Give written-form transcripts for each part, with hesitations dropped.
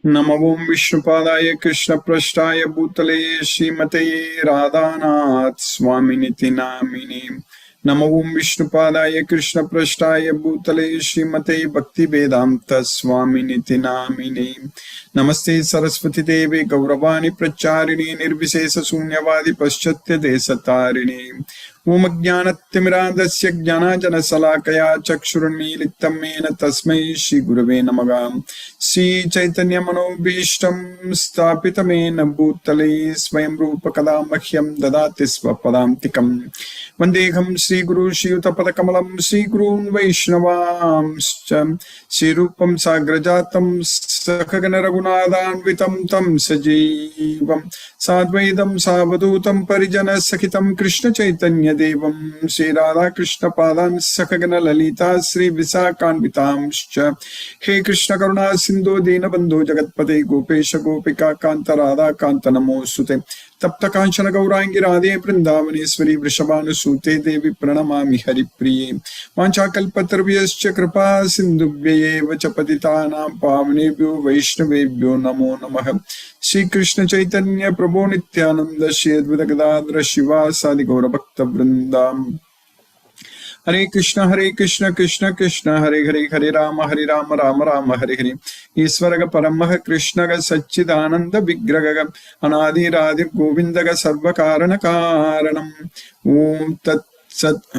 नमो ओं विष्णुपादाय कृष्णप्रेष्ठाय भूतले श्रीमते राधानाथ स्वामिनिति नामिने। नमो ओं विष्णुपादाय कृष्णप्रेष्ठाय भूतले श्रीमते भक्तिवेदांत स्वामिनिति नामिने। नमस्ते सरस्वती देवे गौरवाणी प्रचारिणे निर्विशेष शून्यवादी पाश्चात्य देशतारिणे। ओम ज्ञानतिमिरान्धस्य ज्ञानाञ्जनशलाकया चक्षुरुन्मीलितं येन तस्मै श्रीगुरवे नमः। श्रीचैतन्यमनोभीष्टं स्थापितं येन भूतले स्वयं रूप कदा मह्यं ददाति स्वपदान्तिकं। वन्देऽहं श्रीगुरु श्रीयुतपदकमलं श्रीगुरून् वैष्णवांश्च। श्रीरूपं साग्रजातं सखगण रघुनाथान्वितं तं सजीवं साद्वैतं सावधूतं परिजनसहितं कृष्णचैतन्य देवं श्रीराधाकृष्णपादान् सखगण ललिता श्रीविशाखान्वितांश्च। हे कृष्ण करुणा सिन्धो दीनबन्धो जगत्पते गोपेश गोपिका कान्त राधा कान्त नमोऽस्तुते। तप्त कांचन गौरांगी राधे वृंदावनेश्वरी वृषभानुसूते देवी प्रणमामि हरिप्रिये। वाञ्छाकल्पतरुभ्यश्च कृपा सिन्धुभ्यैव च पतितानां पावनेभ्यो वैष्णवेभ्यो नमो नमः। श्री कृष्ण चैतन्य प्रभो नित्यानंद श्री अद्वैत गदाधर शिवासादि गौरभक्तवृन्दा। हरे कृष्ण कृष्ण कृष्ण हरे हरे हरे राम राम राम हरे हरे। ईश्वर परमः कृष्ण सच्चिदानंद विग्रह अनादिरादि गोविंद सर्व कारण कारणम। ओम तत्सत्।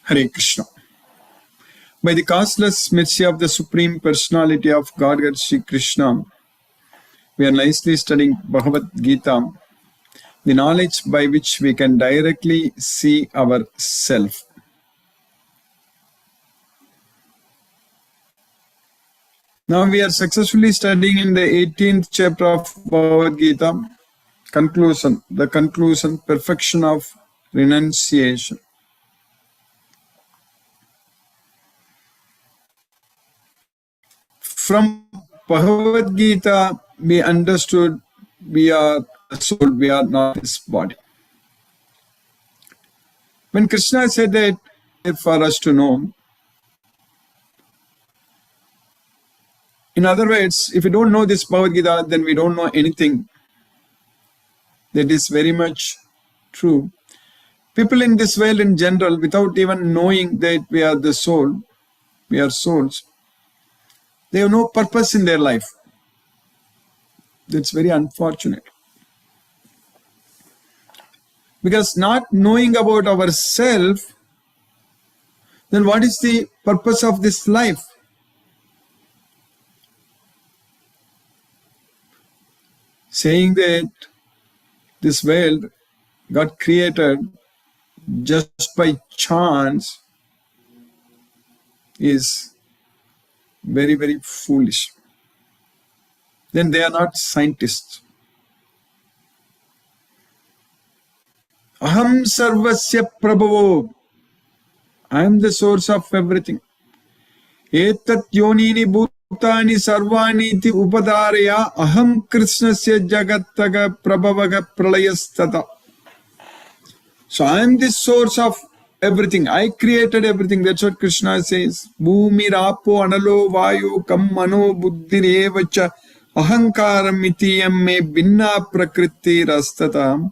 हरे Krishna. By the causeless mercy of the Supreme Personality of Godhead Sri Krishna, we are nicely studying Bhagavad Gita, the knowledge by which we can directly see ourself. Now we are successfully studying in the 18th chapter of Bhagavad Gita, the conclusion, perfection of renunciation. From Bhagavad Gita, we understood we are the soul, we are not this body. When Krishna said that for us to know, in other words, if we don't know this Bhagavad Gita, then we don't know anything. That is very much true. People in this world in general, without even knowing that we are the soul, we are souls, they have no purpose in their life. That's very unfortunate. Because not knowing about ourselves, then what is the purpose of this life? Saying that this world got created just by chance is very, very foolish. Then they are not scientists. Aham sarvasya prabhavo. I am the source of everything. Etat yonini bhutani sarvani iti upadaraya aham krishnasya jagattaga prabhavaga pralayastata. So I am the source of everything. I created everything. That's what Krishna says. Bhumi rapo analo vayu kam mano buddhirevacha ahankaram itiyam me binna prakriti rastata.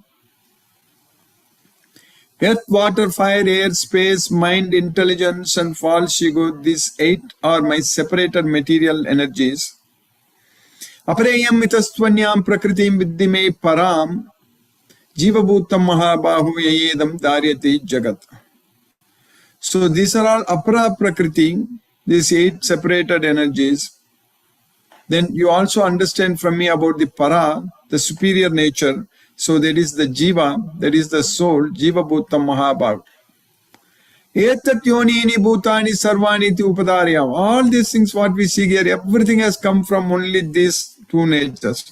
Earth, water, fire, air, space, mind, intelligence and false ego, these 8 are my separated material energies. Apareyam mitastvanyam prakritim viddime param jiva bhutam mahabahu yayedam daryati jagat. So these are all apara prakriti, these 8 separated energies. Then you also understand from me about the para, the superior nature. So that is the jiva, that is the soul, jiva bhutam mahabhav. Etat yonini bhutani sarvani iti upadarya. All these things what we see here, everything has come from only these 2 natures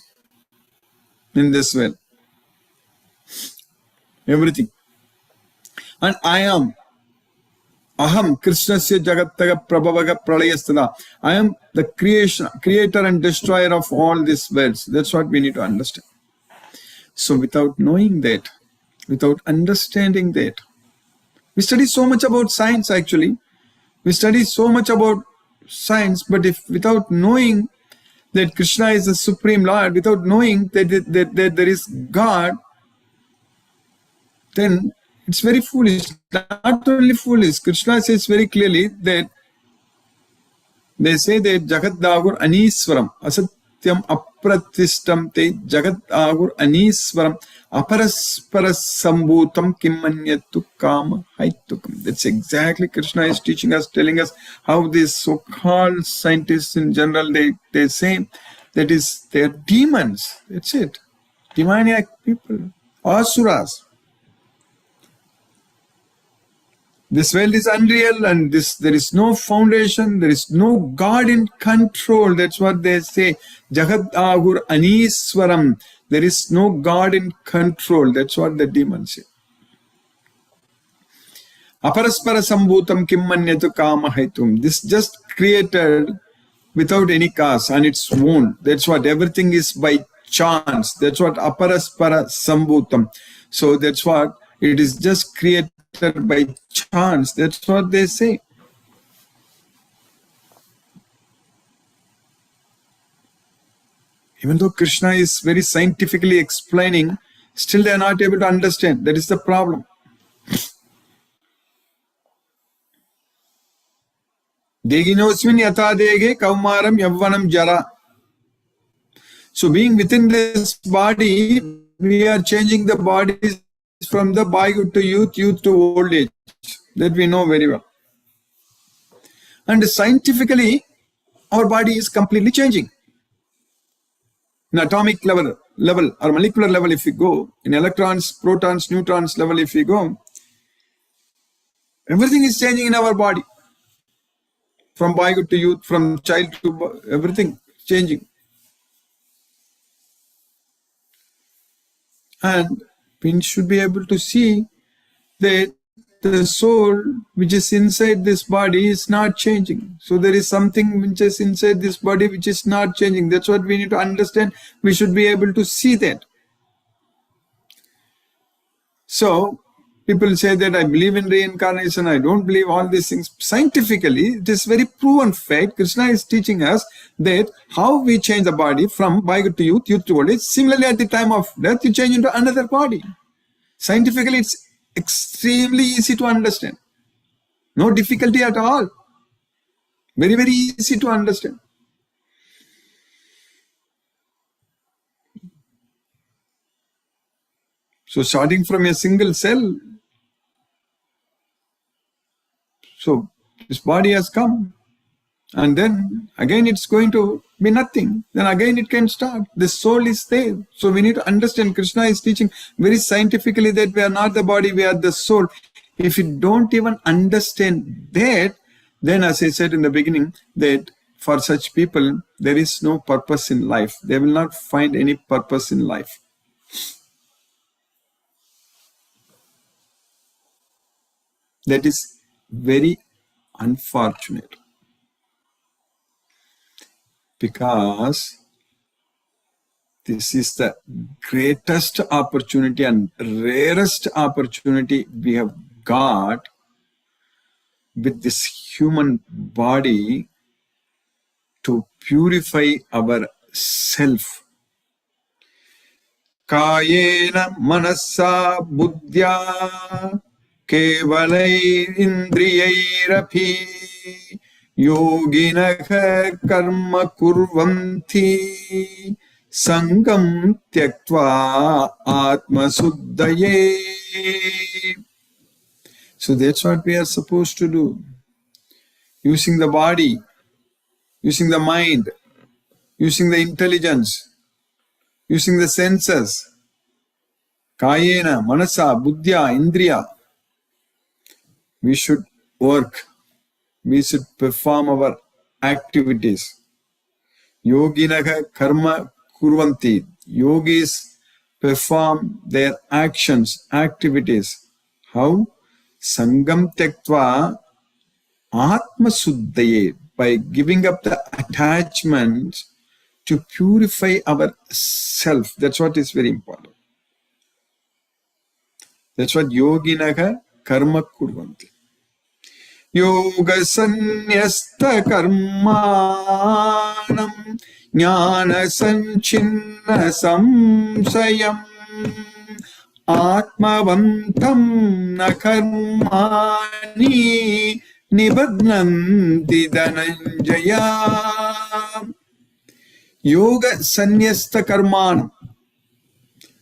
in this world. Everything. And I am aham krishnasya jagattaga prabhavaga pralayastada. I am the creator and destroyer of all these worlds. That's what we need to understand. So without knowing that, without understanding that, we study so much about science actually. We study so much about science, but if without knowing that Krishna is the Supreme Lord, without knowing that there is God, then it's very foolish. Not only foolish, Krishna says very clearly that they say that Jagat Dagur Aniswaram, Asatyam Apratishtam Te Jagat Dagur Aniswaram, Aparasparas Sambhutam Kimmanyatu Kama Haitukam. That's exactly Krishna is teaching us, telling us how these so-called scientists in general, they say that is, they're demons. That's it. Demoniac people, asuras. This world is unreal and there is no foundation, there is no God in control. That's what they say. Jagat Agur Aniswaram. There is no God in control. That's what the demons say. Aparaspara Sambhutam Kimmanyatu Kama Haitum. This just created without any cause on its own. That's what everything is by chance. That's what Aparaspara Sambhutam. So that's what it is just created by chance. That's what they say. Even though Krishna is very scientifically explaining, still they are not able to understand. That is the problem. Deginosmin yatha dege kaumaram yavvanam jara. So being within this body, we are changing the bodies from the boyhood to youth, youth to old age. That we know very well. And scientifically, our body is completely changing. In atomic level or molecular level, if we go, in electrons, protons, neutrons level, if we go, everything is changing in our body. From boyhood to youth, from child to everything changing. And we should be able to see that the soul which is inside this body is not changing. So there is something which is inside this body which is not changing. That's what we need to understand. We should be able to see that. So people say that I believe in reincarnation, I don't believe all these things. Scientifically, it is very proven fact. Krishna is teaching us that how we change the body from boyhood to youth, youth to old age. Similarly, at the time of death, you change into another body. Scientifically, it's extremely easy to understand. No difficulty at all. Very, very easy to understand. So starting from a single cell, so this body has come. And then again it's going to be nothing. Then again it can start. The soul is there. So we need to understand. Krishna is teaching very scientifically that we are not the body, we are the soul. If you don't even understand that, then as I said in the beginning, that for such people, there is no purpose in life. They will not find any purpose in life. That is very unfortunate. Because this is the greatest opportunity and rarest opportunity we have got with this human body to purify our self. Kayena manasa buddhya kevalai indriyairapi yoginah karma kurvanti sangam tyaktva atma suddhaye. So that's what we are supposed to do. Using the body, using the mind, using the intelligence, using the senses, kayena, manasa, buddhya, indriya, we should work. We should perform our activities. Yoginaha karma kurvanti. Yogis perform their actions, activities. How? Sangam tyaktva atma suddhaye. By giving up the attachments to purify our self. That's what is very important. That's what yoginaha karma kurvanti. Yoga Sanyasta Karmanam Jnana Sanchinna Samsayam Atmavantam Na Karmani Nibadnanti Dhananjaya. Yoga Sanyasta Karmanam.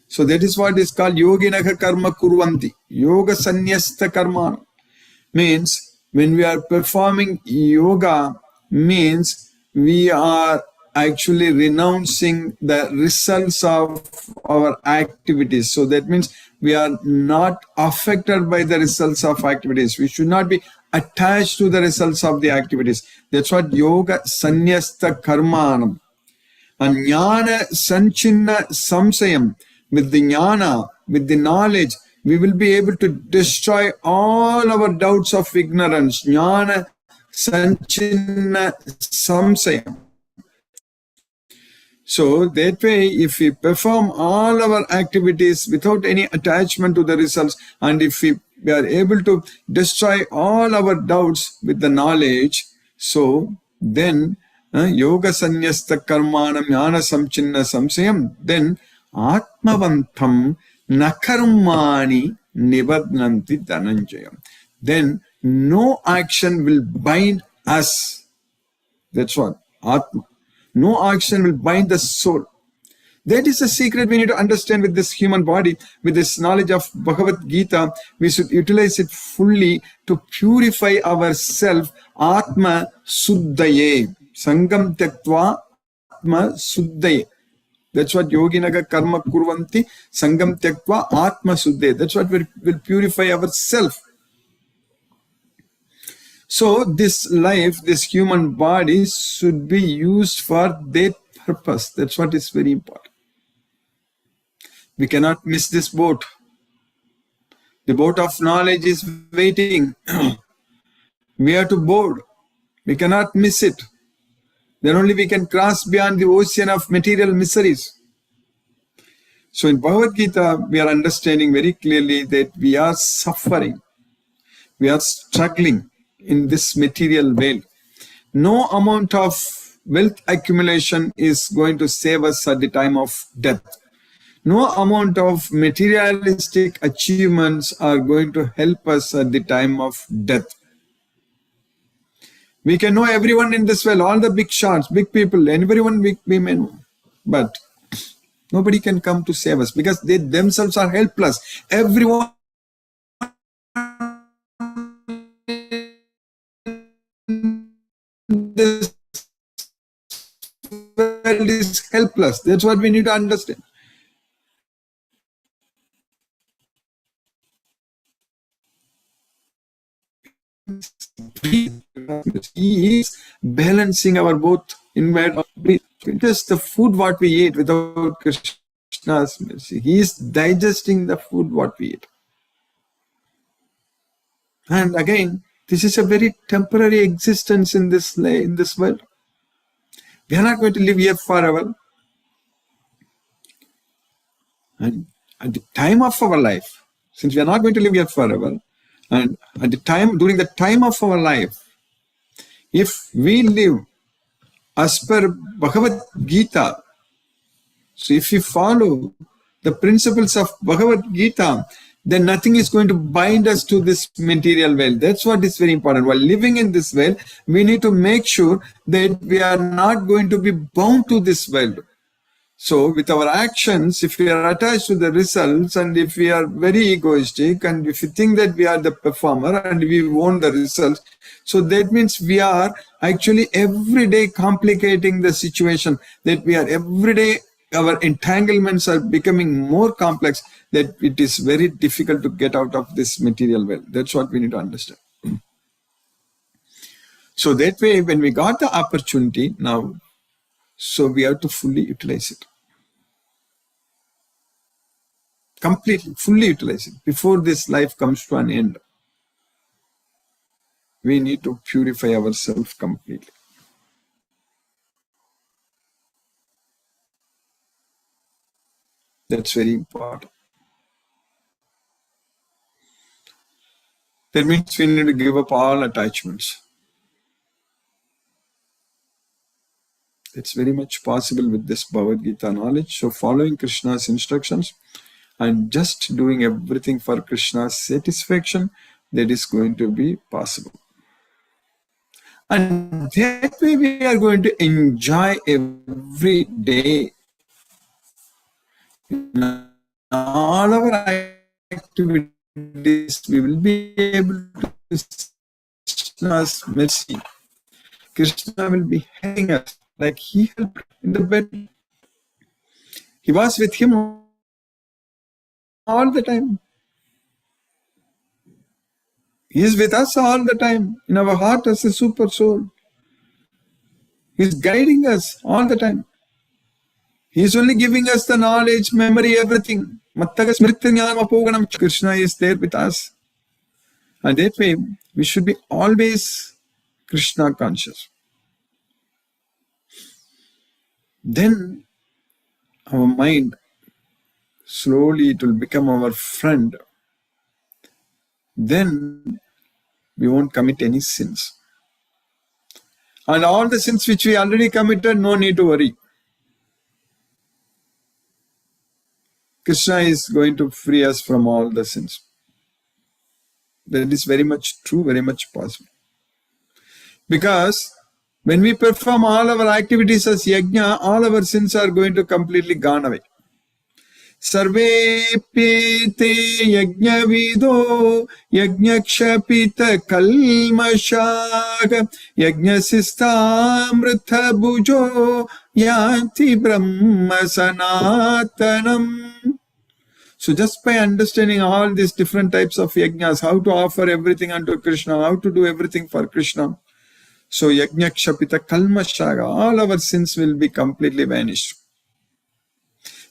So that is what is called Yoginaha Karma Kurvanti. Yoga Sanyasta Karmanam means when we are performing yoga, means we are actually renouncing the results of our activities. So that means we are not affected by the results of activities. We should not be attached to the results of the activities. That's what yoga sanyasta karmanam. And jnana sanchinna samsayam. With the jnana, with the knowledge, we will be able to destroy all our doubts of ignorance. Jnana sanchinna samsayam. So that way, if we perform all our activities without any attachment to the results, and if we are able to destroy all our doubts with the knowledge, so then yoga sanyasta karmanam jnana samchinna samsayam, then atmavantam nakarmani nibadnanti dhananjayam. Then no action will bind us. That's what atma. No action will bind the soul. That is the secret we need to understand with this human body, with this knowledge of Bhagavad Gita. We should utilize it fully to purify ourselves. Atma Suddhaye. Sangam Tyaktva Atma Suddhaye. That's what Yoginaga Karma Kurvanti. Sangam Tyaktva Atma Suddhaye. That's what will purify ourselves. So this life, this human body should be used for that purpose. That's what is very important. We cannot miss this boat. The boat of knowledge is waiting. We have to board. We cannot miss it. Then only we can cross beyond the ocean of material miseries. So in Bhagavad Gita, we are understanding very clearly that we are suffering. We are struggling in this material world. No amount of wealth accumulation is going to save us at the time of death. No amount of materialistic achievements are going to help us at the time of death. We can know everyone in this world, all the big shots, big people, everyone we may know. But nobody can come to save us because they themselves are helpless. Everyone this world is helpless. That's what we need to understand. He is balancing our both inward breath. Just the food what we eat without Krishna's mercy. He is digesting the food what we eat. And again, this is a very temporary existence in this world. We are not going to live here forever. And at the time of our life, since we are not going to live here forever, and at the time, during the time of our life, if we live as per Bhagavad Gita, so if we follow the principles of Bhagavad Gita, then nothing is going to bind us to this material world. That's what is very important. While living in this world, we need to make sure that we are not going to be bound to this world. So with our actions, if we are attached to the results, and if we are very egoistic, and if we think that we are the performer and we own the results, so that means we are actually every day complicating the situation, that we are every day, our entanglements are becoming more complex, that it is very difficult to get out of this material world. That's what we need to understand. So that way, when we got the opportunity now, so we have to fully utilize it. Completely, fully utilize it before this life comes to an end. We need to purify ourselves completely. That's very important. That means we need to give up all attachments. It's very much possible with this Bhagavad Gita knowledge. So following Krishna's instructions and just doing everything for Krishna's satisfaction, that is going to be possible. And that way we are going to enjoy every day in all our activities. We will be able to see Krishna's mercy. Krishna will be helping us like he helped in the bed. He was with him all the time. He is with us all the time in our heart as a super soul. He is guiding us all the time. He is only giving us the knowledge, memory, everything. Krishna is there with us. And that way, we should be always Krishna conscious. Then our mind, slowly it will become our friend. Then we won't commit any sins. And all the sins which we already committed, no need to worry. Krishna is going to free us from all the sins. That is very much true, very much possible. Because when we perform all our activities as yajna, all our sins are going to completely gone away. Sarvepyete yajna vido yajna kshapita kalmashaga yajna sistamrita bhujo yanti brahma sanatanam. So just by understanding all these different types of yajnas, how to offer everything unto Krishna, how to do everything for Krishna. So yajna kshapita kalmashaga, all our sins will be completely vanished.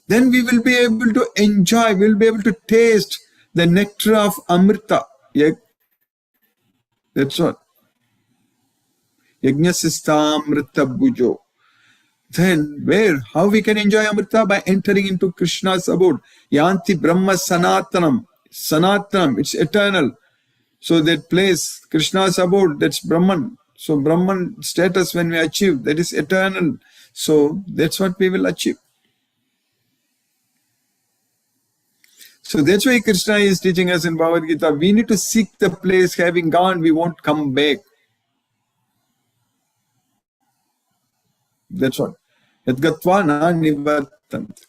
Then we will be able to enjoy, we will be able to taste the nectar of Amrita. That's what. Yajna sistamrita bhujo. Then how we can enjoy Amrita? By entering into Krishna's abode. Yanti Brahma Sanatanam. Sanatanam, it's eternal. So that place, Krishna's abode, that's Brahman. So Brahman status when we achieve, that is eternal. So that's what we will achieve. So that's why Krishna is teaching us in Bhagavad Gita, we need to seek the place. Having gone, we won't come back. That's what. Yadgatva na nivartanti.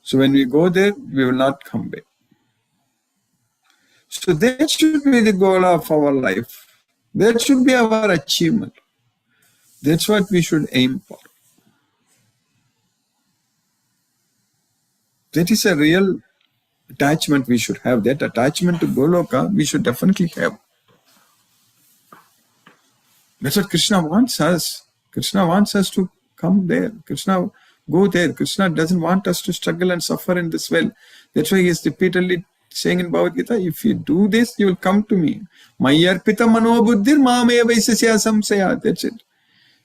So when we go there, we will not come back. So that should be the goal of our life. That should be our achievement. That's what we should aim for. That is a real attachment we should have. That attachment to Goloka we should definitely have. That's what Krishna wants us. Krishna wants us to come there. Krishna go there. Krishna doesn't want us to struggle and suffer in this world. That's why he is repeatedly saying in Bhagavad Gita, if you do this, you will come to me. Mayarpita manobuddhir mame vaisasya samsaya. That's it.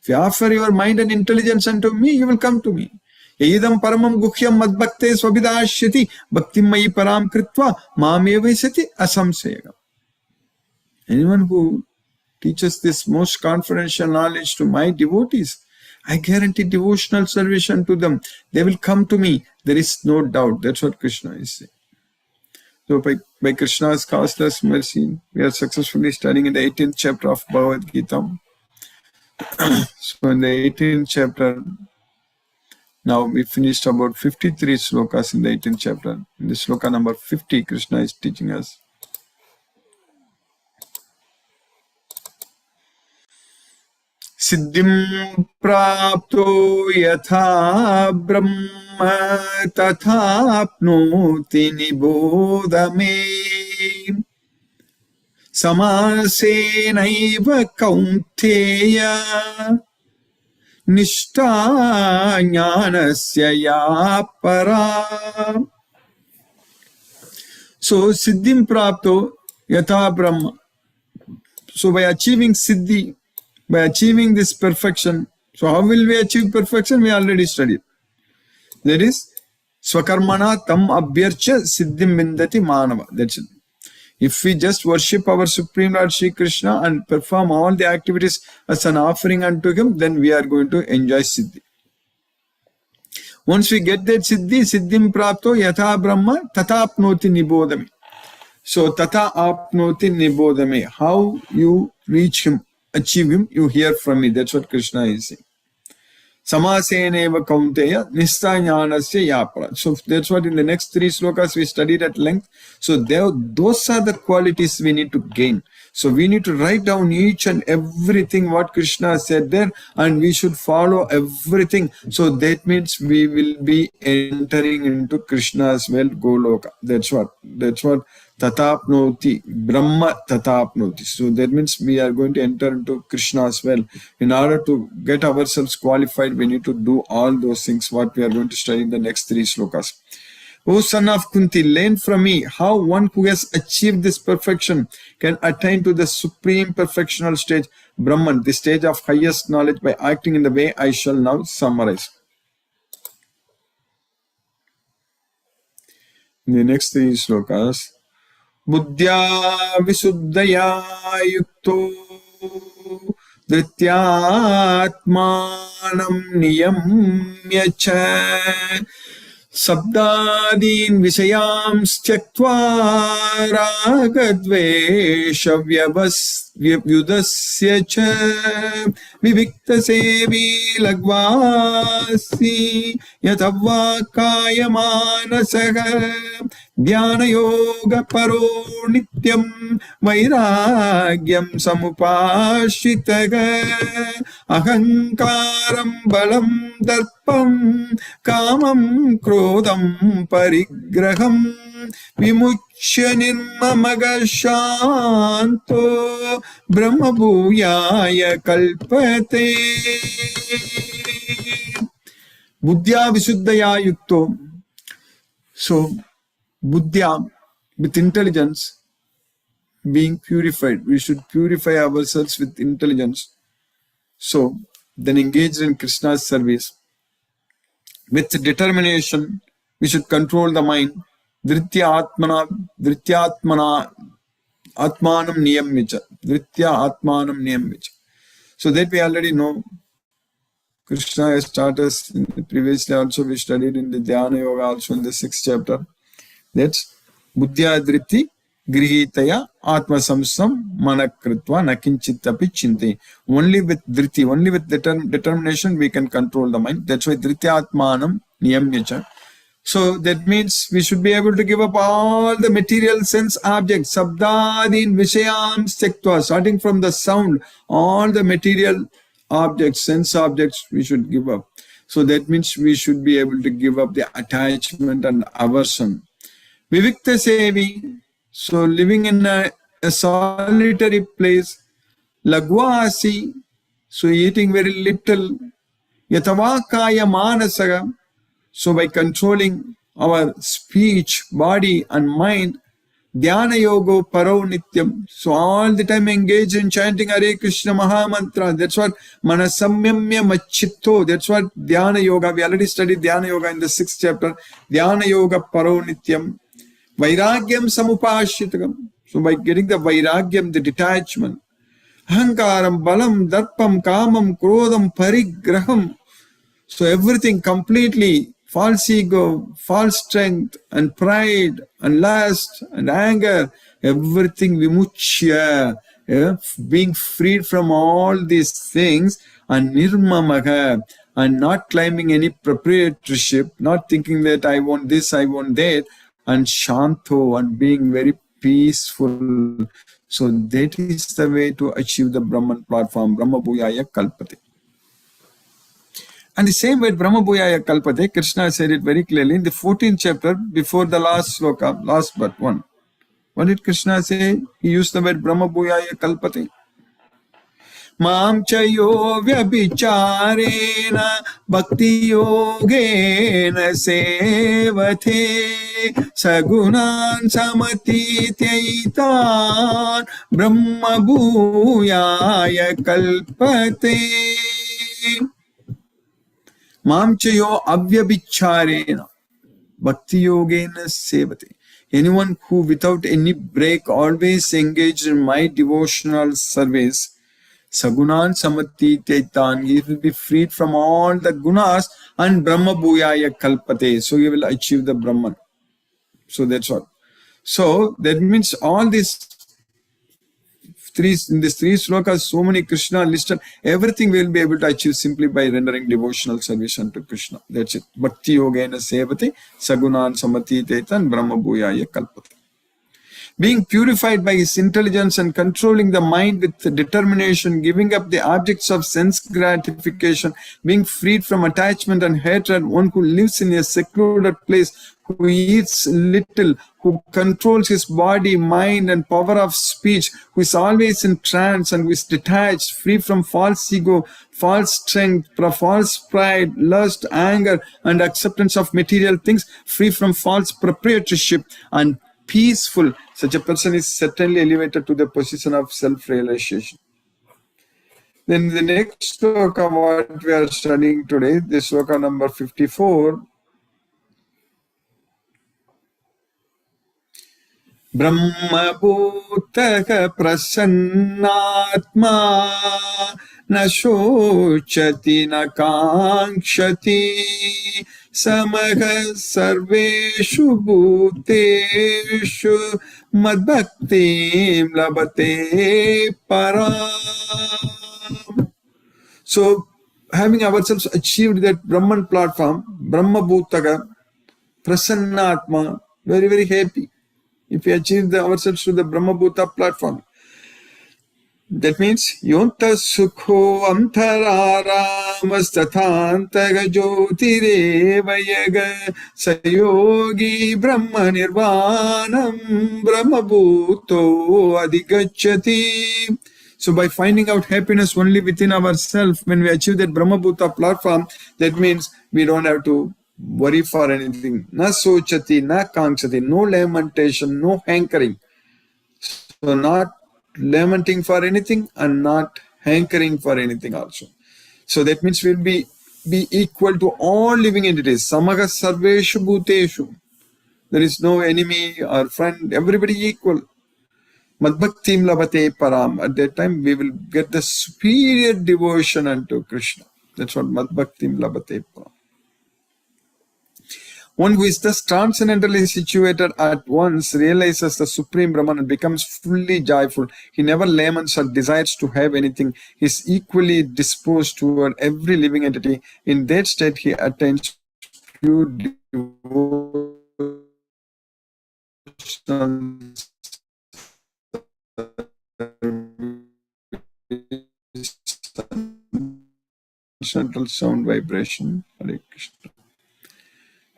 If you offer your mind and intelligence unto me, you will come to me. Yedam paramam guhyam madbhakte swabhidashyati bhaktim mayi param kritva mame vaisati asamsayagam. Anyone who teaches this most confidential knowledge to my devotees, I guarantee devotional salvation to them. They will come to me. There is no doubt. That's what Krishna is saying. So by Krishna's causeless mercy, we are successfully studying in the 18th chapter of Bhagavad Gita. So in the 18th chapter, now we finished about 53 slokas in the 18th chapter. In the sloka number 50, Krishna is teaching us. Siddhim prapto yatha brahma tathapnoti nibodhame samasenaiva kaunteya nishta jnanasya ya para. So siddhim prapto yatha brahma. So by achieving siddhi, by achieving this perfection, so how will we achieve perfection? We already studied. That is, swakarmana tam abhyarcha siddhim vindati manava. That's it. If we just worship our Supreme Lord Shri Krishna and perform all the activities as an offering unto him, then we are going to enjoy Siddhi. Once we get that Siddhi, Siddhim Prapto Yatha Brahma Tatapnoti Nibodami. So Tata Apnoti Nibodami. How you reach him, achieve him, you hear from me. That's what Krishna is saying. Samaseneva Kaunteya Nisthañānasya Yapara. So that's what in the next 3 slokas we studied at length. So those are the qualities we need to gain. So we need to write down each and everything what Krishna said there, and we should follow everything. So that means we will be entering into Krishna's well, Goloka. That's what Tatapnoti, Brahma Tatapnoti. So that means we are going to enter into Krishna's well. In order to get ourselves qualified, we need to do all those things what we are going to study in the next 3 slokas. O son of Kunti, learn from me how one who has achieved this perfection can attain to the supreme perfectional stage, Brahman, the stage of highest knowledge, by acting in the way I shall now summarize. In the next 3 slokas, Buddhya Visuddhaya Yukto Dhrityatmanam Niyamya Cha Sabdadin Visayams Tyaktva Ragadvesha Vyudasya Cha Vivikta Sevi Lagvasi Yatavakaya Manasaha Dhyana Yoga Paro Nityam Vairagyam Samupashitaga Ahankaram Balam Darpam Kamam Krodam Parigraham Vimuchya Nirmamaga Shanto Brahma Bhuyaya Kalpate. Buddhya Visuddhaya Yukto. So Buddhya, with intelligence, being purified. We should purify ourselves with intelligence. So, then engage in Krishna's service. With determination, we should control the mind. Dhritya Atmana, Atmanam Niyamvicha. Dhritya Atmanam Niyamvicha. So that we already know. Krishna has taught us previously also. We studied in the Dhyana Yoga also in the 6th chapter. That's Buddhya Dhritti Grihitaya Atma Samsam Manakritva Nakinchitapi Chinte. Only with Dhritti, only with determination we can control the mind. That's why Dhritti Atmanam Niyamyacha. So that means we should be able to give up all the material sense objects, Sabdadin Vishayam Sektva, starting from the sound, all the material objects, sense objects we should give up. So that means we should be able to give up the attachment and aversion. Vivikta Sevi, so living in a solitary place. Lagvasi, so eating very little. Yatavakaya Manasaga, so by controlling our speech, body and mind. Dhyana Yoga Paro Nityam, so all the time engage in chanting Hare Krishna Mahamantra. That's what Manasamyamya Machitto. That's what Dhyana Yoga. We already studied Dhyana Yoga in the 6th chapter. Dhyana Yoga Paro Nityam. Vairagyam Samupashitagam. So by getting the Vairagyam, the detachment. Ahankaram, Balam, Darpam, Kamam, Krodam, Parigraham. So everything completely, false ego, false strength and pride and lust and anger, everything vimuchya, being freed from all these things, and nirmamaga, and not claiming any proprietorship, not thinking that I want this, I want that, and shanto, and being very peaceful. So that is the way to achieve the Brahman platform, Brahma Bhuyaya Kalpate. And the same way Brahma Bhuyaya Kalpate, Krishna said it very clearly in the 14th chapter before the last sloka, last but one. What did Krishna say? He used the word Brahma Bhuyaya Kalpate. Mam chayo vyabhicharena bhakti yogena sevate sagunan samatitaitan Brahma Bhuyaya Kalpate. Mamchayo avyabhicharena bhakti yogena sevate. Anyone who without any break always engaged in my devotional service, Sagunan Samati Taitan, he will be freed from all the gunas and Brahma Bhuyaya Kalpate. So he will achieve the Brahman. So that's what. So that means all these in these three slokas, so many Krishna listed, everything we will be able to achieve simply by rendering devotional service unto Krishna. That's it. Bhakti Yogena Sevati, Sagunan Samati Taitan, Brahma Bhuyaya Kalpate. Being purified by his intelligence and controlling the mind with determination, giving up the objects of sense gratification, being freed from attachment and hatred, one who lives in a secluded place, who eats little, who controls his body, mind, and power of speech, who is always in trance and who is detached, free from false ego, false strength, false pride, lust, anger, and acceptance of material things, free from false proprietorship, and peaceful. Such a person is certainly elevated to the position of self-realization. Then the next sloka what we are studying today, this sloka number 54. Brahma bhutaka prasannatma na shochati na kankshati samaha sarveshu bhuteshu madbhaktim labate param. So, having ourselves achieved that Brahman platform, Brahma bhutaka prasannatma, very, very happy. If we achieve ourselves to the Brahma Bhuta platform, that means Yonta Sukho Antararamasthathantaga Jyotirevayaga Sayogi Brahma Nirvanam Brahma Bhuto Adhigacchati. So by finding out happiness only within ourselves, when we achieve that Brahma Bhuta platform, that means we don't have to worry for anything. Na sochati, na kankshati, no lamentation, no hankering. So not lamenting for anything and not hankering for anything also. So that means we'll be equal to all living entities. Samaga sarveshu bhuteshu. There is no enemy or friend, everybody equal. Madbhaktim labate param. At that time we will get the superior devotion unto Krishna. That's what Madbhaktim labate param. One who is thus transcendently situated at once realizes the Supreme Brahman and becomes fully joyful. He never laments or desires to have anything. He is equally disposed toward every living entity. In that state, he attains pure devotional central sound vibration. Hare Krishna.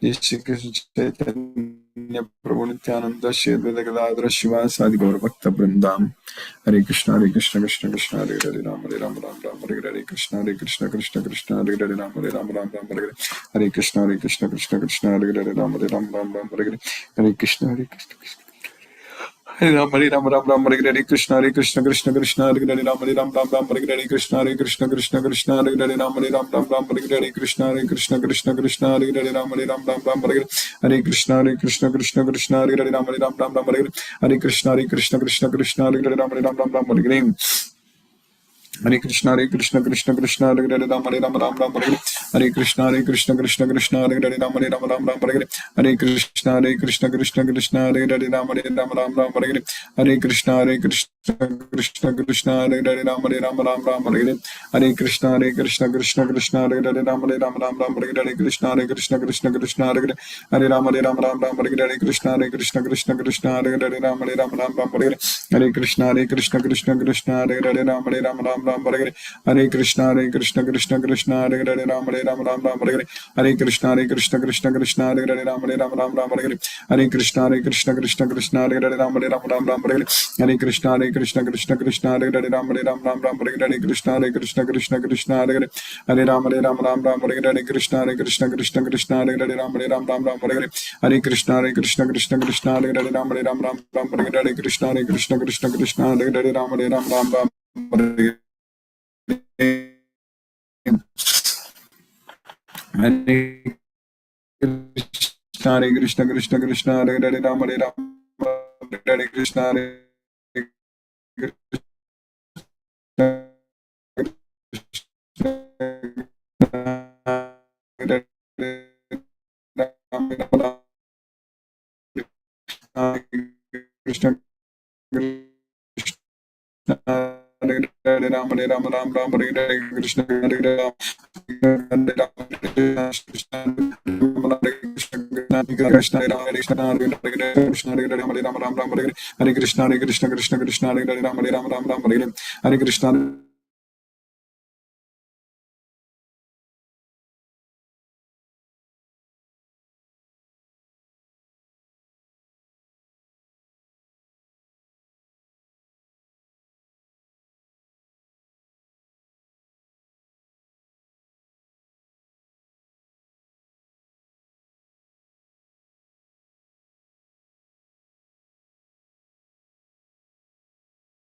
Jai Shri Krishna Chaitanya Prabhu Nityananda Shri Advaita Gadadhara Shivasadi Gaura Bhakta Vrindam. Hare Krishna Krishna Krishna Hare Hare Ram Ram Hare Hare Krishna Krishna Krishna Hare Hare Ram Ram Hare Hare Krishna Krishna Krishna Hare Hare Ram Ram Hare Hare Krishna Hare Ram Hare Ram Hare Krishna Krishna Krishna Hare Hare Ram Ram Hare Krishna Krishna Krishna Hare Hare Ram Ram Hare Krishna Krishna Krishna Hare Hare Ram Ram Hare Krishna Krishna Krishna Hare Hare Ram Ram Hare Krishna Krishna Krishna Hare Hare Ram Ram Hare Hare Krishna Krishna Krishna Hare Hare Ram Ram Hare Krishna Krishna Krishna Hare Hare Ram Ram Hare Krishna Krishna Krishna Hare Hare Ram Ram Hare Krishna Krishna Krishna Hare Hare Ram Ram Hare Krishna Krishna Krishna Hare Hare Ram Ram Hare Krishna Krishna Krishna Hare Hare Ram Ram Hare Krishna Krishna Krishna Hare Hare Ram Ram Hare Krishna Krishna Krishna Hare Hare Ram Ram Hare Krishna Krishna Krishna Hare Hare Ram Ram Hare Krishna Krishna Krishna Hare Hare Ram Ram Hare Krishna Krishna Krishna Hare Hare Ram Ram Hare Krishna Krishna Krishna Hare Hare Ram Ram Hare Krishna Krishna Krishna Hare Hare Ram Ram Hare Krishna Krishna Krishna Hare Hare Ram Ram Hare Krishna Krishna Krishna Hare Hare Ram Ram Hare Krishna Krishna Krishna Hare Hare Ram Ram Hare Krishna Hare Krishna Krishna Krishna Hare Hare Rama Hare Rama Hare Krishna Hare Krishna Hare Hare Rama Hare Rama Ram Ram Hare Hare Krishna Hare Hare Krishna Hare Krishna Hare Krishna Krishna Krishna Hare Hare Ram Hare Ram Ram Ram Hare Hare Hare Krishna Krishna Krishna Hare Hare Ram Hare Ram Ram Ram Hare Hare Krishna Hare Krishna Krishna Krishna Hare Hare Ram Hare Ram Ram Ram Hare Hare Hare Krishna Hare Krishna Krishna Krishna Hare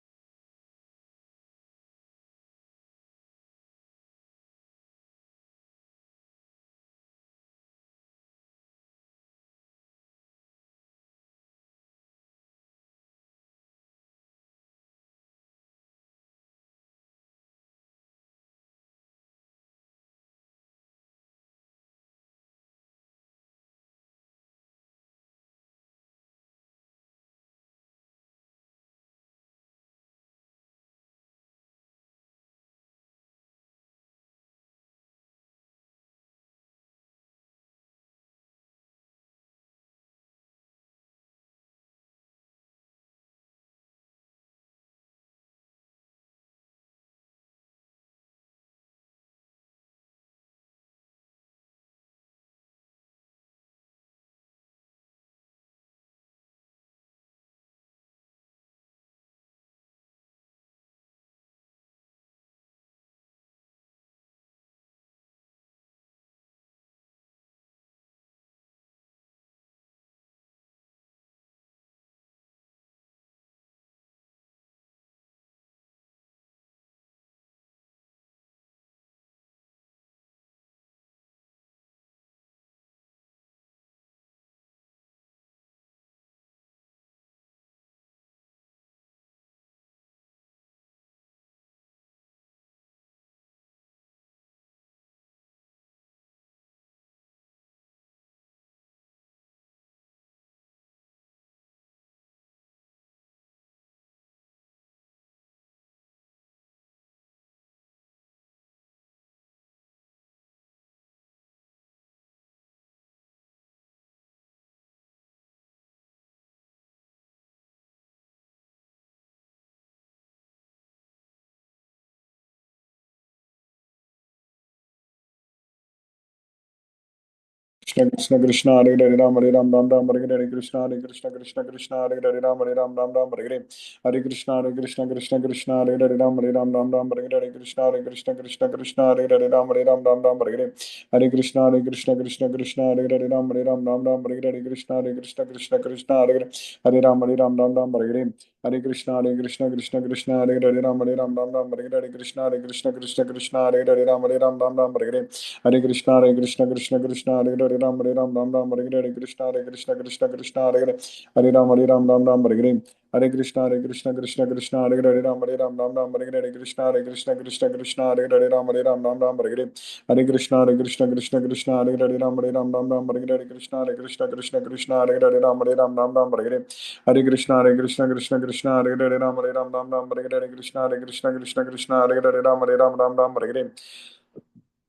Hare Ram Hare Ram Ram Ram Hare Hare Krishna Hare Krishna Krishna Krishna Hare Hare Ram Hare Ram Ram Ram Hare Hare Hare Krishna Hare Krishna Krishna Krishna Hare Hare Ram Hare Ram Ram Ram Hare Hare Krishna Hare Krishna Krishna Krishna Hare Hare Hare Ram Hare Ram Ram Ram Hare Hare Hare Krishna Hare Krishna Krishna Krishna Hare Hare Ram Hare Ram Ram Ram Hare Hare Krishna Hare Krishna Krishna Krishna Hare Hare Ram Hare Ram Ram Ram Hare Hare Hare Krishna Hare Krishna Krishna Krishna Hare Hare Ram Hare Ram Ram Ram Hare Hare Krishna Hare Krishna Krishna Krishna Hare Hare Hare Ram Ram Ram Hare Hare Hare Krishna Hare Krishna Krishna Krishna Hare Hare Ram Hare Ram Ram Ram Hare Hare Krishna Hare Krishna Krishna Krishna Hare Hare Ram Hare Ram Ram Ram Hare Hare Hare Krishna Hare Krishna Krishna Krishna Hare Hare Ram Hare Ram Ram Ram Hare Hare Krishna Hare Krishna Krishna Krishna Hare Hare Ram Hare Ram Ram Ram Hare Hare Hare Krishna Hare Krishna Krishna Krishna Hare Hare Ram Hare Ram Ram Ram Hare Hare Krishna Hare Krishna Krishna Krishna Hare Hare Ram Hare Ram Ram Ram Hare Hare Hare Krishna Hare Krishna Krishna Krishna Hare Hare Ram Hare Ram Ram Ram Hare Hare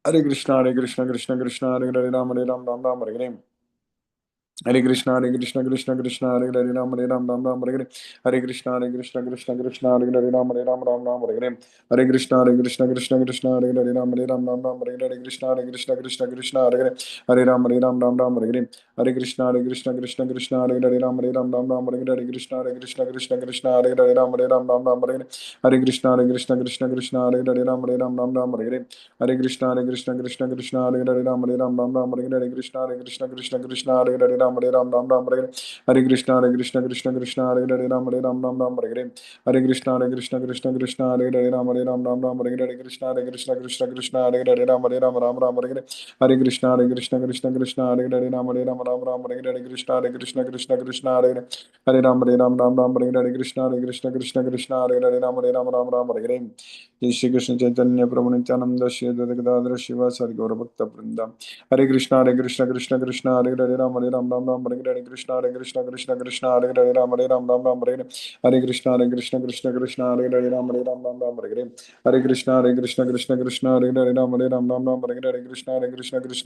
Hare Krishna, Hare Krishna, Krishna Krishna, Hare Hare Ram, Hare Ram, Ram Ram, Hare Hare. Hare Krishna, Hare Krishna, Krishna Krishna, Hare Hare Ram, Hare Ram, Ram Ram, Hare Hare. Hare Krishna, Hare Krishna, Krishna Krishna, Hare Hare Ram, Hare Ram, Ram Ram, Hare Hare. Hare Krishna, Hare Krishna, Krishna Krishna, Hare Hare. Hare Ram, Hare Ram, Ram Ram, Hare Hare. Hare Krishna, Hare Krishna, Krishna Krishna, Hare Hare Ram, Hare Ram, Ram Ram, Hare Hare. Hare Krishna, Hare Krishna, Krishna Krishna, Hare Hare Ram, Hare Ram, Ram Ram, Hare Hare. Hare Krishna, Hare Krishna, Krishna Krishna, Hare Hare Ram, Hare Ram, Ram Ram, Hare Hare. Hare Krishna, Hare Krishna, Krishna Krishna, Hare Hare Ram, Hare Ram, Ram Ram, Hare Hare. Hare Krishna, Hare Krishna, Krishna Krishna, Hare Hare Ram Hare Ram Ram Ram Hare Hare Hare Krishna Krishna Krishna Hare Hare Ram Hare Ram Ram Ram Hare Hare Hare Krishna Krishna Krishna Hare Hare Ram Hare Ram Ram Ram Hare Hare Krishna Krishna Krishna Hare Hare Ram Hare Ram Ram Ram Hare Hare Krishna Krishna Krishna Hare Hare Ram Hare Ram Ram Ram Hare Hare Krishna Krishna Krishna Hare Hare Ram Ram Ram Hare Hare Krishna Krishna Krishna Hare Hare Ram Ram Ram Hare Hare जय श्री कृष्ण चैतन्य प्रभु नित्यानंद श्री अद्वैत गदाधर शिवासादि गौर भक्त वृंदा हरे कृष्ण कृष्ण कृष्ण हरे राम राम हरे हरे कृष्ण कृष्ण कृष्ण हरे राम राम हरे हरे कृष्ण कृष्ण कृष्ण हरे राम राम हरे कृष्ण कृष्ण हरे राम हरे कृष्ण कृष्ण कृष्ण हरे राम राम हरे कृष्ण कृष्ण हरे राम हरे कृष्ण कृष्ण हरे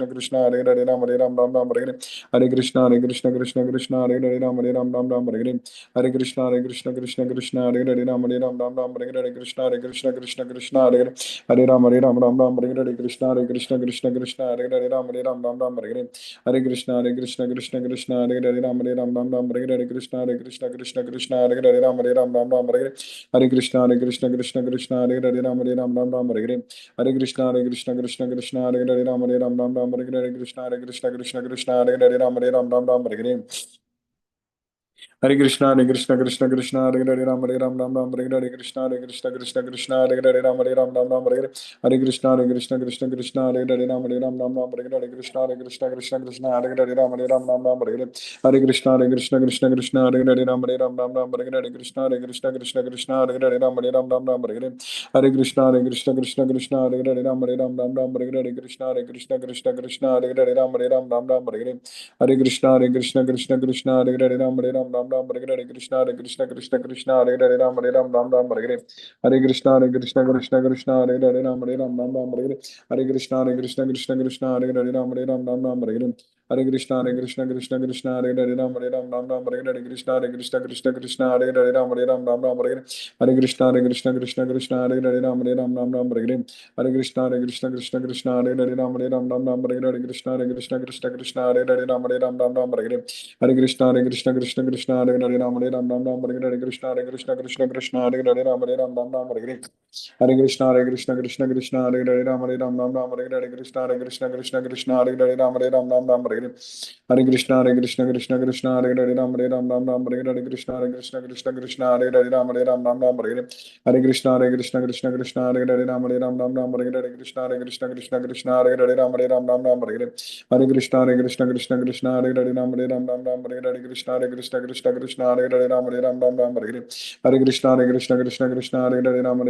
राम हरे कृष्ण कृष्ण हरे राम हरे कृष्ण कृष्ण हरे राम हरे कृष्ण कृष्ण हरे राम हरे कृष्ण कृष्ण हरे राम हरे कृष्ण कृष्ण हरे राम हरे कृष्ण कृष्ण हरे राम हरे कृष्ण कृष्ण हरे राम हरे Hare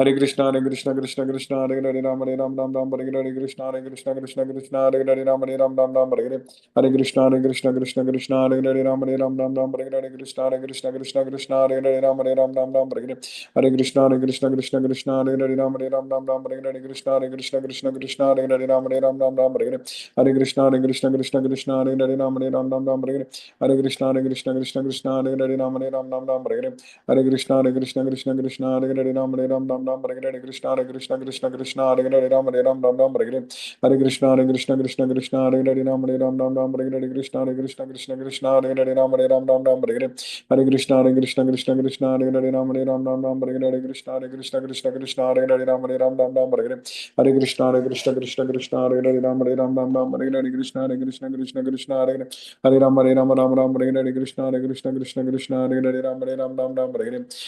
Krishna Hare Ram Hare Krishna Krishna Hare Ram Hare Krishna Hare Ram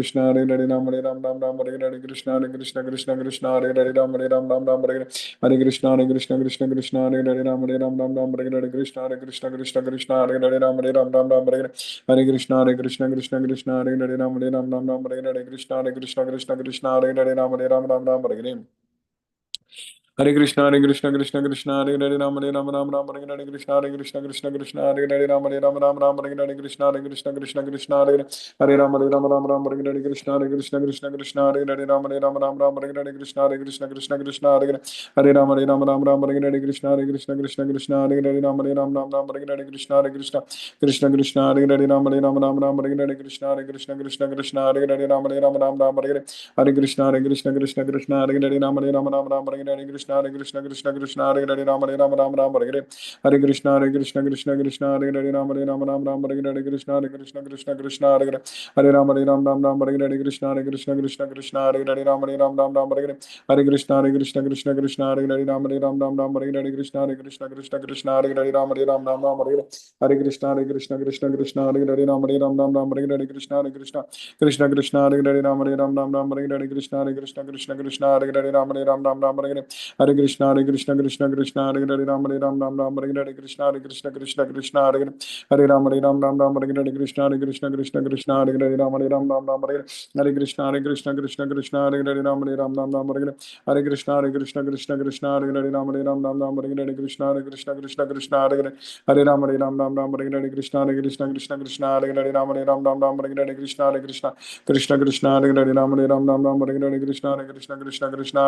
Hare Krishna Hare Ram Hare Krishna Hare Ram Hare Krishna Hare Ram Hare Krishna Hare Ram Hare Krishna Hare Hare Krishna Hare Krishna Hare Krishna, Krishna Krishna, Hare Hare, Ram Ram, Hare Hare Krishna, Krishna Krishna, Hare Hare, Ram Ram, Hare Hare Krishna, Krishna Krishna, Hare Hare, Hare Ram, Hare Hare Krishna, Krishna Krishna, Hare Hare, Ram Ram, Hare Hare Krishna, Krishna Krishna, Hare Hare, Hare Ram, Hare Hare Krishna, Krishna Krishna, Hare Hare, Ram Ram, Hare Hare Krishna, Krishna Krishna, Hare Hare, Ram Hare Hare Krishna, Krishna Krishna, Hare Hare, Ram Ram, Hare Hare, Hare Krishna, Krishna, Hare Hare, Ram Hare Hare Krishna, Krishna, Hare Hare, Ram Hare Hare, Hare Krishna, Krishna, Hare Hare, Ram Hare Hare, Krishna, Hare Hare, Hare Ram, Hare Hare, Krishna, Krishna, Hare Hare, Ram Hare Hare, Hare Krishna, Krishna, Hare Hare, Ram Hare Hare, Krishna, Hare Hare, Ram Hare Hare, Hare Krishna, Krishna, Hare Hare, Ram Hare Hare, Krishna, Hare Hare, Ram Hare Hare, Krishna, Krishna, Hare Hare, Ram Hare Hare, Hare Krishna, Krishna, Hare Hare, Ram Hare Hare, Krishna, Hare Hare, Hare Ram, Hare Hare, Krishna, Hare Hare, Ram Hare Hare, Hare Krishna, Krishna, Hare Hare, Ram Hare Hare, Hare Krishna, Krishna, Hare Hare, Ram Hare Hare, Krishna, Hare Hare, Hare Ram, Hare Hare, Krishna, Krishna, Hare Hare, Ram Hare Hare, Krishna, Hare Hare, Ram Hare Hare, Krishna, Hare Hare, Ram Hare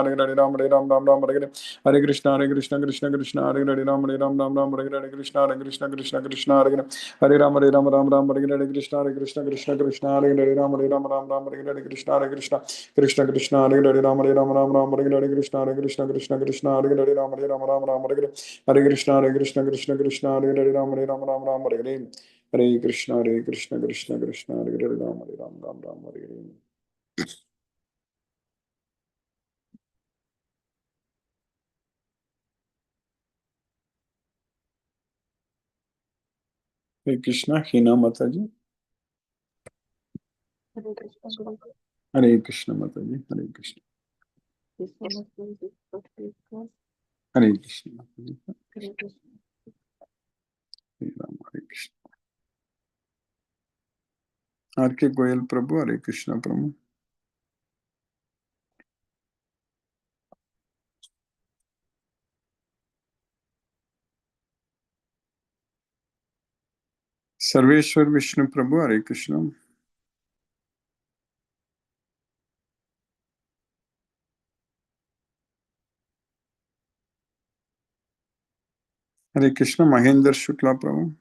Hare, Hare Krishna, Krishna, Hare Hare, Ram Hare Hare, Krishna, Hare Hare, Hare Ram, Hare Hare, Krishna, Krishna, Hare Hare, Ram Hare Hare, Krishna, Krishna, Hare Hare, Ram Hare Hare, Krishna, Krishna, Hare Hare, Ram Hare Hare, Hare Krishna, Krishna, Hare Hare, Ram Hare Hare, Hare Krishna, Krishna, Hare Hare, Ram Hare Hare. Hare Krishna, Hina Mataji. Hare Krishna Mataji, Hare Krishna. Hare Krishna Mataji. Hare Ram, Hare Krishna. R.K. Goyal Prabhu, Hare Krishna Prabhu. Sarveshwar Vishnu Prabhu, Hare Krishna. Hare Krishna Mahendra Shukla Prabhu.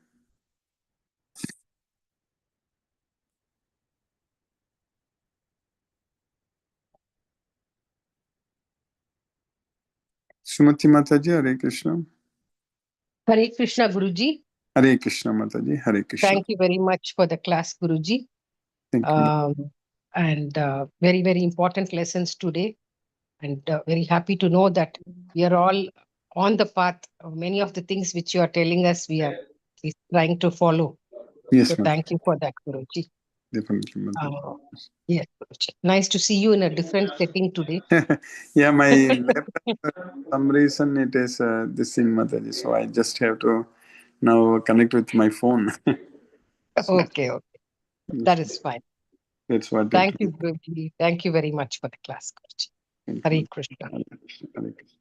Sumati Mataji, Hare Krishna. Hare Krishna, Guruji. Hare Krishna Mataji, Hare Krishna. Thank you very much for the class, Guruji. Thank you. And very, very important lessons today. And very happy to know that we are all on the path. Many of the things which you are telling us, we are trying to follow. Yes, So Mataji. thank you for that, Guruji. Definitely, Mataji. Yes, Guruji. Nice to see you in a different setting today. Yeah, my laptop, for some reason it is this thing, Mataji. So I just have to now connect with my phone. Okay. That is fine. That's what Thank it you, Guruji. Thank you very much for the class, Guruji. Hare Krishna. Hare Krishna, Hare Krishna.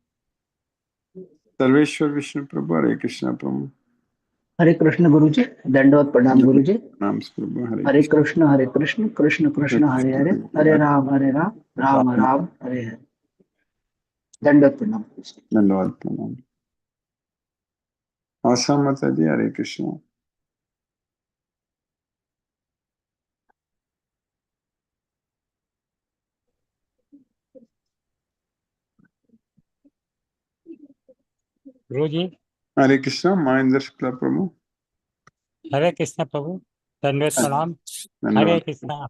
Sarveshwar Vishnu Prabhu, Hare Krishna Prabhu. हरे कृष्ण गुरुजी, दंडवत प्रणाम गुरुजी. Naam Prabhu, हरे कृष्ण कृष्ण कृष्ण हरे हरे, हरे राम राम राम हरे हरे. दंडवत प्रणाम. धन्यवाद प्रणाम. Awesome Mataji, Hare Krishna. गुरुजी. Hare Krishna, Mahendra Shukla Prabhu. हरे कृष्ण प्रभु, दंडवत प्रणाम. हरे कृष्णा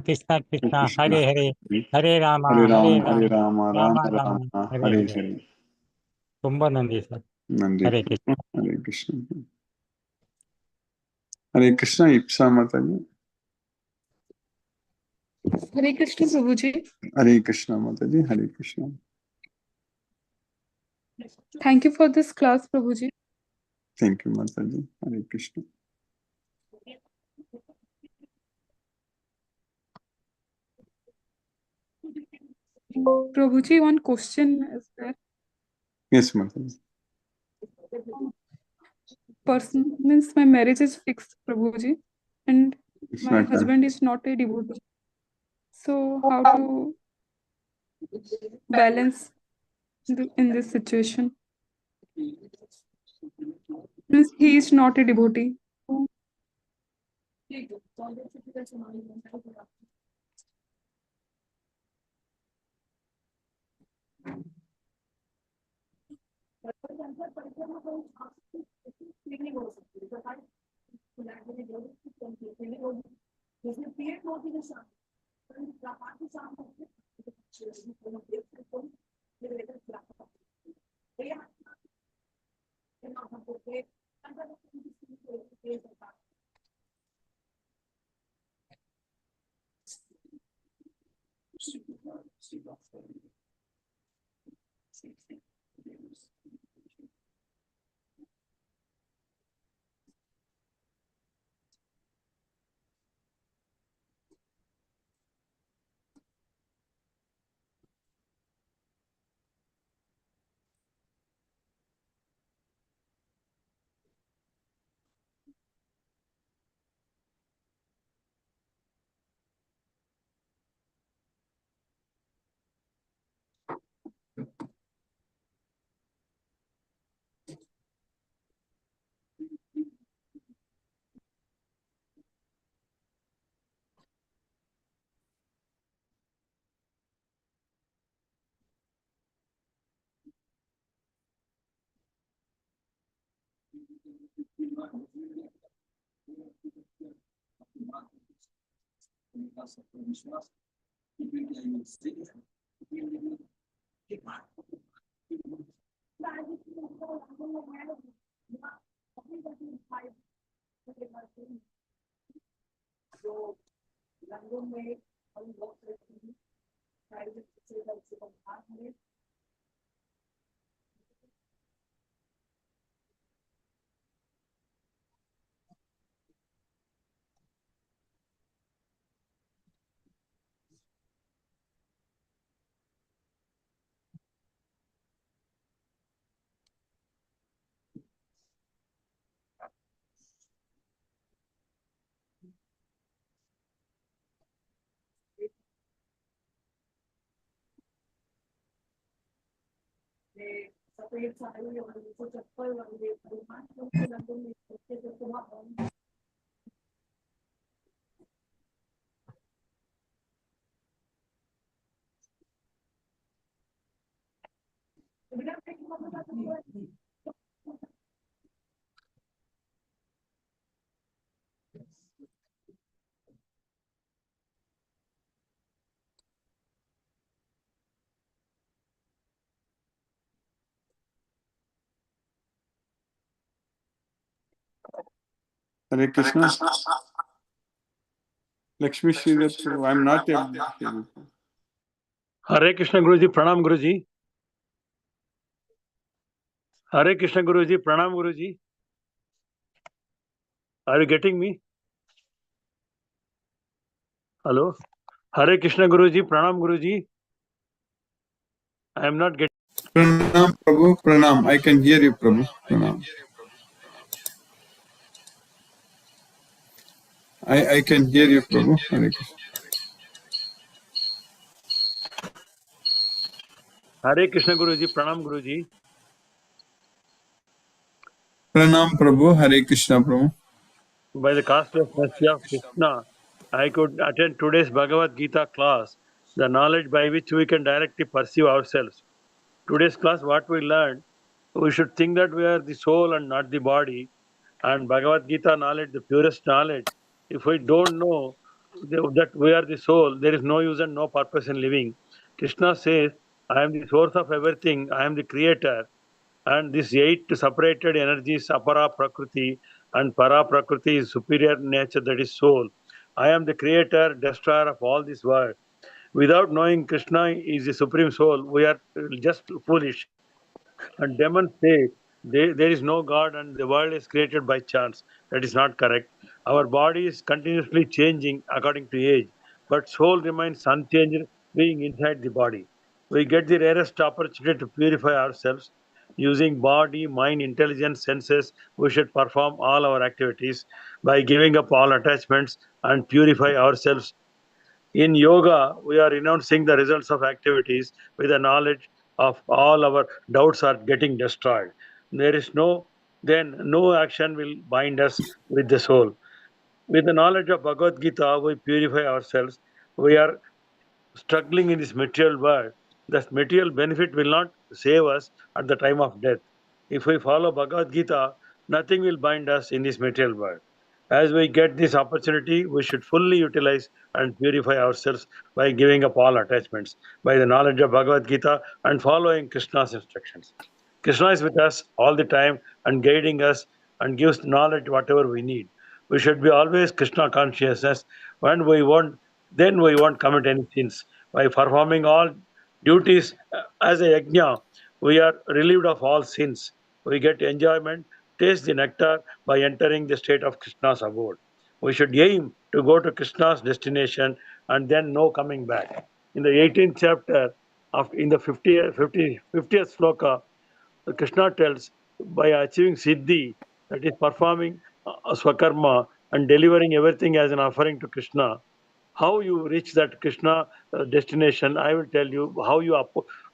कृष्णा कृष्णा हरे हरे, हरे राम राम राम हरे हरे. ತುಂಬಾ Nandi sir. Hare Krishna. Hare Krishna. Hare Krishna, Ipsa Mataji. Hare Krishna Prabhuji. Hare Krishna Mataji, Hare Krishna. Thank you for this class, Prabhuji. Thank you, Mataji. Hare Krishna. Prabhuji, one question is there. Yes, Mataji. Person means my marriage is fixed, Prabhuji, and It's my not husband is not a devotee. So how to balance in this situation? Means he is not a devotee. Hare Krishna. Lakshmi Sridhar, I'm not able to hear you. Hare Krishna Guruji, Pranam Guruji. Hare Krishna Guruji, Pranam Guruji. Are you getting me? Hello? Hare Krishna Guruji, Pranam Guruji. I am not getting. Pranam, Prabhu, Pranam. I can hear you, Prabhu. Pranam. I can hear you, Prabhu. Hare Krishna. Hare Krishna Guruji, Pranam Guruji. Pranam, Prabhu. Hare Krishna, Prabhu. By the costless mercy of Krishna, I could attend today's Bhagavad Gita class, the knowledge by which we can directly perceive ourselves. Today's class, what we learned, we should think that we are the soul and not the body. And Bhagavad Gita knowledge, the purest knowledge. If we don't know that we are the soul, there is no use and no purpose in living. Krishna says, I am the source of everything, I am the creator. And these 8 separated energies, Apara Prakriti and Para Prakriti is superior nature, that is soul. I am the creator, destroyer of all this world. Without knowing Krishna is the supreme soul, we are just foolish. And demons say there is no God and the world is created by chance. That is not correct. Our body is continuously changing according to age, but soul remains unchanged, being inside the body. We get the rarest opportunity to purify ourselves. Using body, mind, intelligence, senses, we should perform all our activities by giving up all attachments and purify ourselves. In yoga, we are renouncing the results of activities with the knowledge of all our doubts are getting destroyed. There is then no action will bind us with the soul. With the knowledge of Bhagavad Gita, we purify ourselves. We are struggling in this material world. That material benefit will not save us at the time of death. If we follow Bhagavad Gita, nothing will bind us in this material world. As we get this opportunity, we should fully utilize and purify ourselves by giving up all attachments, by the knowledge of Bhagavad Gita and following Krishna's instructions. Krishna is with us all the time and guiding us and gives knowledge whatever we need. We should be always Krishna consciousness. When then we won't commit any sins. By performing all duties as a yajna, we are relieved of all sins. We get enjoyment, taste the nectar by entering the state of Krishna's abode. We should aim to go to Krishna's destination and then no coming back. In the 18th chapter, in the 50th sloka, Krishna tells by achieving siddhi, that is performing swakarma and delivering everything as an offering to Krishna, how you reach that Krishna destination, I will tell you how you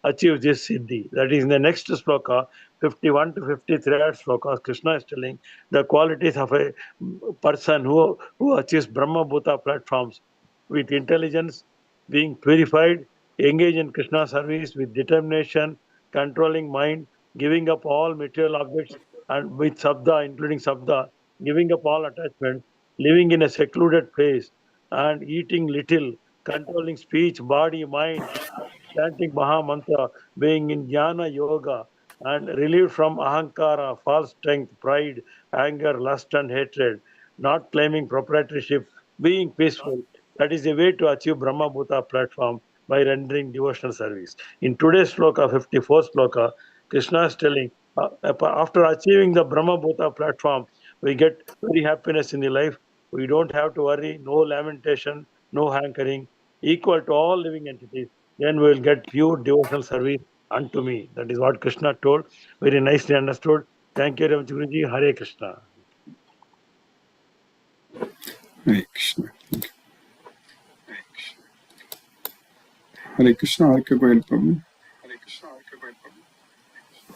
achieve this siddhi. That is in the next sloka, 51 to 53 slokas, Krishna is telling the qualities of a person who achieves Brahma Bhuta platforms with intelligence, being purified, engage in Krishna service with determination, controlling mind, giving up all material objects and with sabda, including sabda, giving up all attachment, living in a secluded place, and eating little, controlling speech, body, mind, chanting Maha Mantra, being in Jnana Yoga, and relieved from Ahankara, false strength, pride, anger, lust, and hatred, not claiming proprietorship, being peaceful. That is the way to achieve Brahma Bhuta platform by rendering devotional service. In today's sloka, 54th sloka, Krishna is telling, after achieving the Brahma Bhuta platform, we get very happiness in the life. We don't have to worry, no lamentation, no hankering, equal to all living entities. Then we will get pure devotional service unto me. That is what Krishna told. Very nicely understood. Thank you, Guruji. Hare Krishna. Hare Krishna. Hare Krishna. Hare Krishna, Prabhu.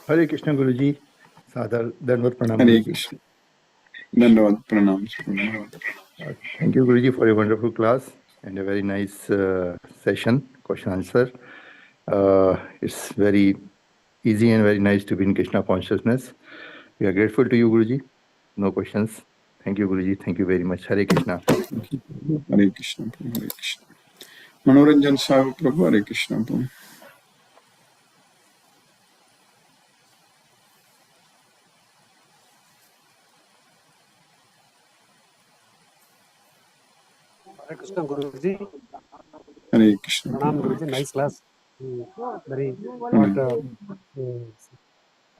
Hare Krishna Guruji. Sadar Dandavat Pranam. Hare Krishna. Dandavat Pranam. Thank you Guruji for a wonderful class and a very nice session, question answer. It's very easy and very nice to be in Krishna consciousness. We are grateful to you Guruji. No questions. Thank you Guruji. Thank you very much. Hare Krishna. Hare Krishna. Hare Krishna. Manoranjan Sahu Prabhu. Hare Krishna. Prabhu. Hare Krishna Guruji. Hare Krishna. Pranam Guruji, nice class. Very what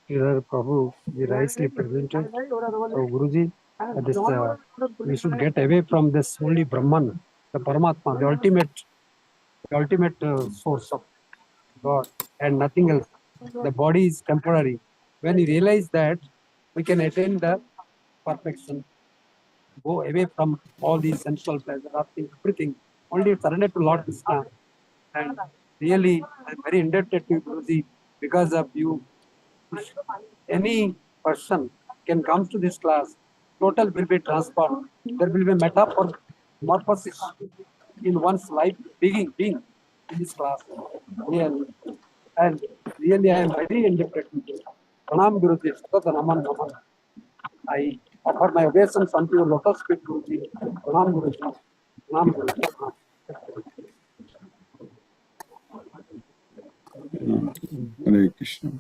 Sridhar Prabhu we rightly presented. So Guruji, this we should get away from this only Brahman, the Paramatma, the ultimate source of God and nothing else. The body is temporary. When you realize that, we can attain the perfection. Go away from all these sensual pleasure, everything. Only surrender to Lord Krishna. And really, I'm very indebted to you, Guruji, because of you. Any person can come to this class, total will be transformed. There will be metamorphosis in one's life being in this class. Really. And really, I am very indebted to you. Pranam Guruji, Satata Naman Naman. I offer my obeisance unto your lotus feet, Guruji. Pranam Guruji. Pranam Guruji. Hare Krishna.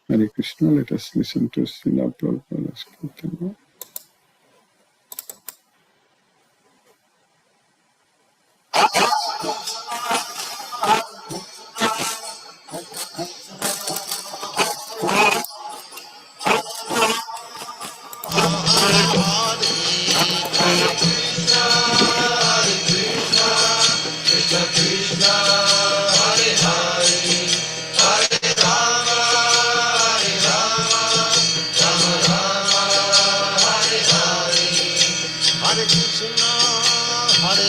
Hare Krishna. Let us listen to Srila Prabhupada's Kirtan.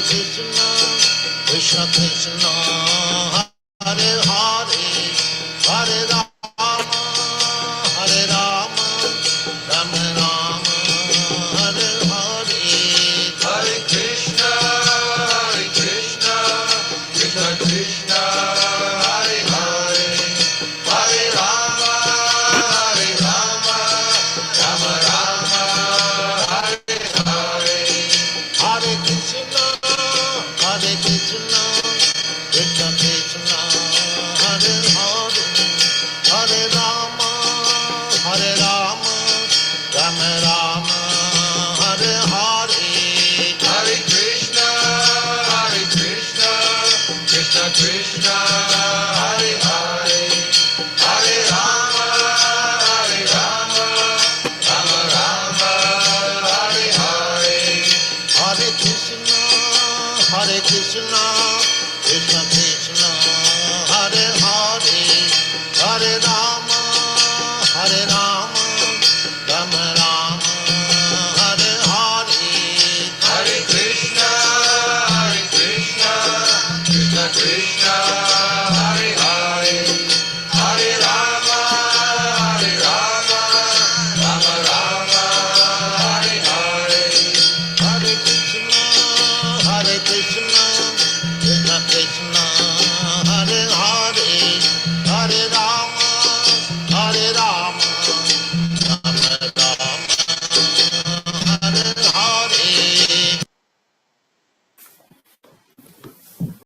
Krishna, Krishna Krishna, Hare Hare, Hare Rama, Hare Rama, Rama Rama, Hare Hare, Hare Krishna, Krishna Krishna, Hare Hare, Hare Rama, Rama Rama, Hare Hare, Hare Krishna, Krishna Krishna, Hare Hare, Hare Rama, Rama Rama, Hare Hare, Hare Krishna, Krishna Krishna, Hare Hare, Hare Rama, Rama Rama, Hare Hare, Hare Krishna, Krishna Krishna.